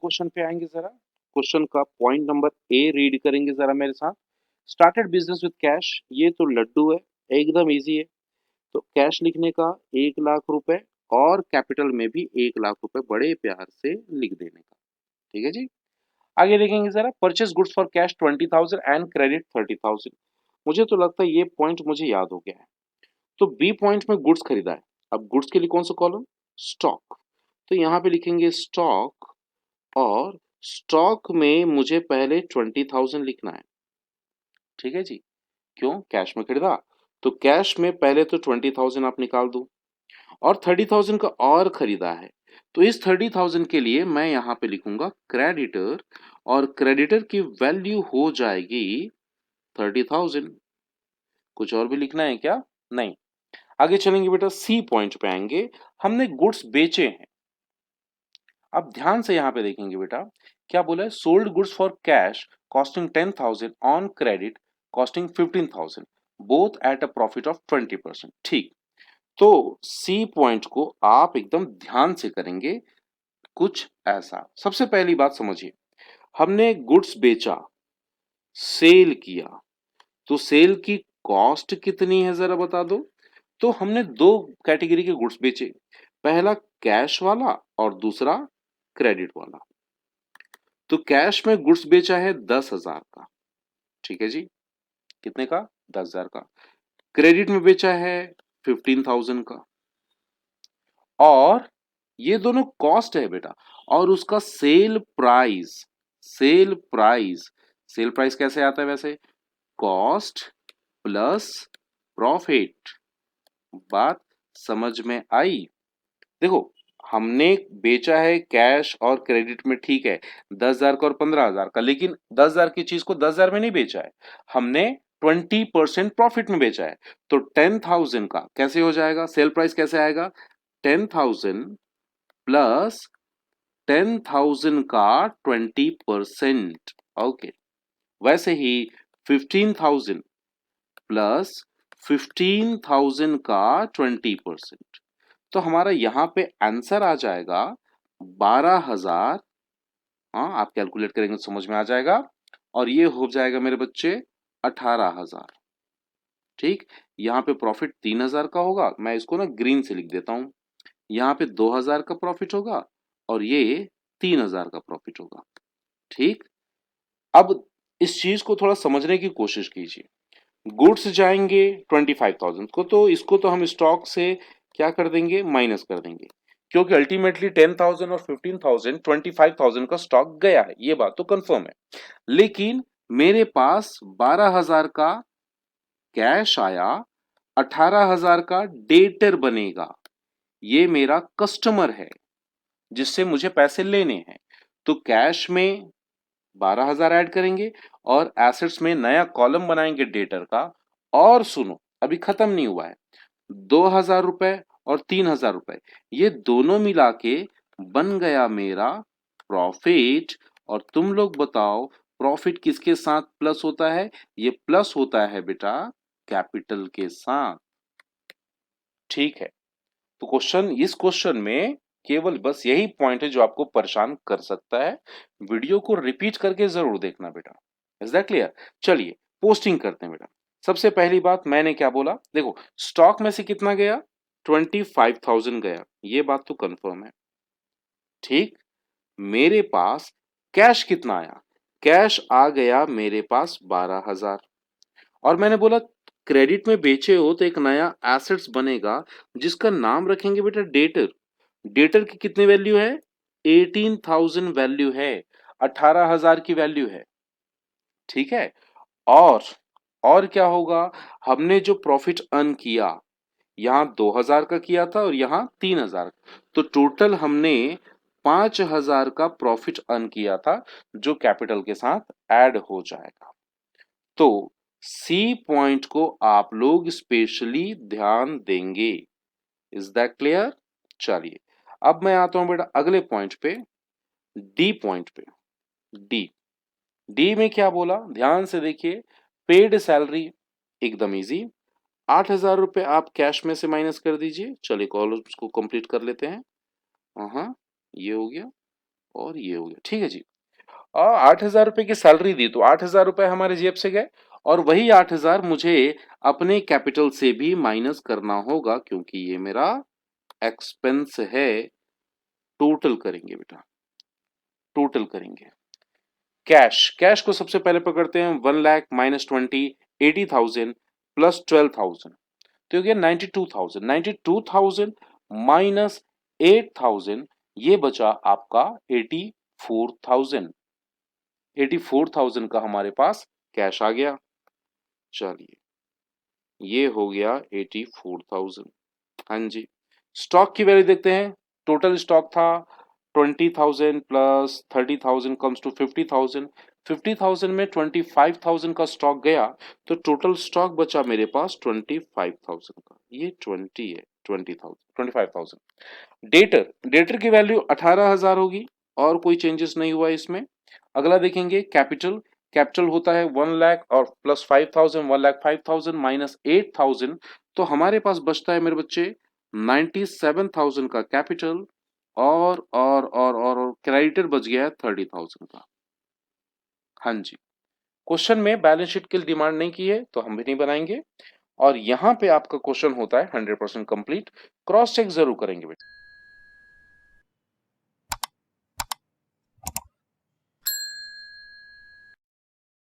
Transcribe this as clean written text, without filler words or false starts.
Question पे आएंगे जरा। क्वेश्चन का पॉइंट नंबर ए रीड करेंगे जरा मेरे साथ। स्टार्टेड बिजनेस विद कैश, ये तो लड्डू है, एकदम इजी है। तो कैश लिखने का 1 लाख रुपए और कैपिटल में भी 1 लाख रुपए बड़े प्यार से लिख देने का। ठीक है जी। आगे देखेंगे जरा, purchase goods for cash 20,000 and credit 30,000। मुझे तो लगता है ये पॉइंट मुझे याद हो गया है। तो बी पॉइंट में गुड्स खरीदा है। अब गुड्स के लिए कौन सा कॉलम? स्टॉक। तो यहाँ पे लिखेंगे स्टॉक, और स्टॉक में मुझे पहले 20,000 लिखना है। ठीक है जी। क्यों? कैश में खरीदा, तो कैश में पहले तो 20,000 आप निकाल दो, और 30,000 का और खरीदा है। तो इस 30,000 के लिए मैं यहाँ पे लिखूंगा क्रेडिटर, और क्रेडिटर की वैल्यू हो जाएगी 30,000। कुछ और भी लिखना है क्या? नहीं। आगे चलेंगे बेटा, सी पॉइंट पे आएंगे। हमने गुड्स बेचे हैं। अब ध्यान से यहाँ पे देखेंगे बेटा, क्या बोला है? Sold goods for cash costing 10,000 on credit costing 15,000, both at a profit of 20%। ठीक। तो सी पॉइंट को आप एकदम ध्यान से करेंगे कुछ ऐसा। सबसे पहली बात समझिए, हमने गुड्स बेचा, सेल किया, तो सेल की कॉस्ट कितनी है जरा बता दो। तो हमने दो कैटेगरी के गुड्स बेचे, पहला कैश वाला और दूसरा क्रेडिट वाला। तो कैश में गुड्स बेचा है 10,000 का। ठीक है जी। कितने का? 10,000 का। क्रेडिट में बेचा है 15,000 का। और ये दोनों कॉस्ट है बेटा, और उसका सेल प्राइस कैसे आता है वैसे? Cost plus profit. बात समझ में आई? देखो, हमने बेचा है कैश और क्रेडिट में, ठीक है, 10,000 का और 15,000 का, लेकिन 10,000 की चीज को 10,000 में नहीं बेचा है, हमने 20% प्रॉफिट में बेचा है। तो 10,000 का कैसे हो जाएगा? सेल प्राइस कैसे आएगा? 10,000 प्लस 10,000 का 20%। ओके। वैसे ही 15,000 प्लस 15,000 का 20%। तो हमारा यहां पे आंसर आ जाएगा 12,000। हाँ, आप कैलकुलेट करेंगे तो समझ में आ जाएगा। और ये हो जाएगा मेरे बच्चे 18,000। ठीक। यहाँ पे प्रॉफिट 3,000 का होगा, मैं इसको ना ग्रीन से लिख देता हूं। यहाँ पे 2,000 का प्रॉफिट होगा, और ये 3,000 का प्रॉफिट होगा। ठीक। अब इस चीज को थोड़ा समझने की कोशिश कीजिए। गुड्स जाएंगे 25,000 को, तो इसको तो हम स्टॉक से क्या कर देंगे? माइनस कर देंगे, क्योंकि अल्टीमेटली 10,000 और 15,000 25,000 का स्टॉक गया है, ये बात तो कंफर्म है। लेकिन मेरे पास 12,000 का कैश आया, 18,000 का डेटर बनेगा। ये मेरा कस्टमर है जिससे मुझे पैसे लेने हैं। तो कैश में 12,000 ऐड करेंगे, और एसेट्स में नया कॉलम बनाएंगे डेटर का। और सुनो, अभी खत्म नहीं हुआ है। 2,000 रुपए और 3,000 रुपए, ये दोनों मिला के बन गया मेरा प्रॉफिट। और तुम लोग बताओ, प्रॉफिट किसके साथ प्लस होता है? ये प्लस होता है बेटा कैपिटल के साथ। ठीक है। तो इस क्वेश्चन में केवल बस यही पॉइंट है जो आपको परेशान कर सकता है। वीडियो को रिपीट करके जरूर देखना बेटा। Is that clear? चलिए पोस्टिंग करते हैं बेटा। सबसे पहली बात मैंने क्या बोला? देखो, स्टॉक में से कितना गया? 25,000 गया, ये बात तो कंफर्म है। ठीक। मेरे पास कैश कितना आया? कैश आ गया मेरे पास 12,000। और मैंने बोला क्रेडिट में बेचे हो तो एक नया एसेट्स बनेगा जिसका नाम रखेंगे बेटा डेटर। डेटर की कितनी वैल्यू है? 18,000 वैल्यू है, 18,000 की वैल्यू है। ठीक है। और और क्या होगा? हमने जो प्रॉफिट अर्न किया, यहां 2,000 का किया था और यहां 3,000, तो टोटल हमने 5,000 का प्रॉफिट अर्न किया था, जो कैपिटल के साथ ऐड हो जाएगा। तो सी पॉइंट को आप लोग स्पेशली ध्यान देंगे। Is that clear? चलिए, अब मैं आता हूं बेटा अगले पॉइंट पे, डी पॉइंट पे। डी डी में क्या बोला? ध्यान से देखिए। पेड सैलरी, एकदम इजी। 8,000 रुपए आप कैश में से माइनस कर दीजिए। चलिए कॉलम्स को कंप्लीट कर लेते हैं। हाँ, ये हो गया। और ये हो गया, ठीक है जी। 8,000 रुपए की सैलरी दी तो 8,000 रुपए हमारे जेब से गए, और वही 8,000 मुझे अपने कैपिटल से भी माइनस करना होगा क्योंकि ये मेरा एक्सपेंस है। टोटल करेंगे बेटा, टोटल करेंगे। कैश, कैश को सबसे पहले पकड़ते हैं। 1 लाख माइनस 20, 80,000 प्लस 12,000, तो हो गया 92,000। 92,000 माइनस 8,000, ये बचा आपका 84,000। 84,000 का हमारे पास कैश आ गया। चलिए, ये हो गया 84,000। हाँ जी, स्टॉक की वैल्यू देखते हैं। टोटल स्टॉक था 20,000 प्लस 30,000 कम्स टू 50,000। 50,000 में 25,000 का स्टॉक गया, तो टोटल स्टॉक बचा मेरे पास 25,000 का। ये 20 है, 20,000, 25,000। डेटर, डेटर की वैल्यू 18,000 होगी, और कोई चेंजेस नहीं हुआ इसमें। अगला देखेंगे कैपिटल। कैपिटल होता है 1 लाख और प्लस 5,000, 1,05,000 माइनस 8,000, तो हमारे पास बचता है मेरे बच्चे 97,000 का कैपिटल, और क्रेडिटर बच गया है 30,000 का। हाँ जी, क्वेश्चन में बैलेंस शीट की डिमांड नहीं की है तो हम भी नहीं बनाएंगे, और यहाँ पे आपका क्वेश्चन होता है 100% कंप्लीट। क्रॉस चेक जरूर करेंगे बेटा।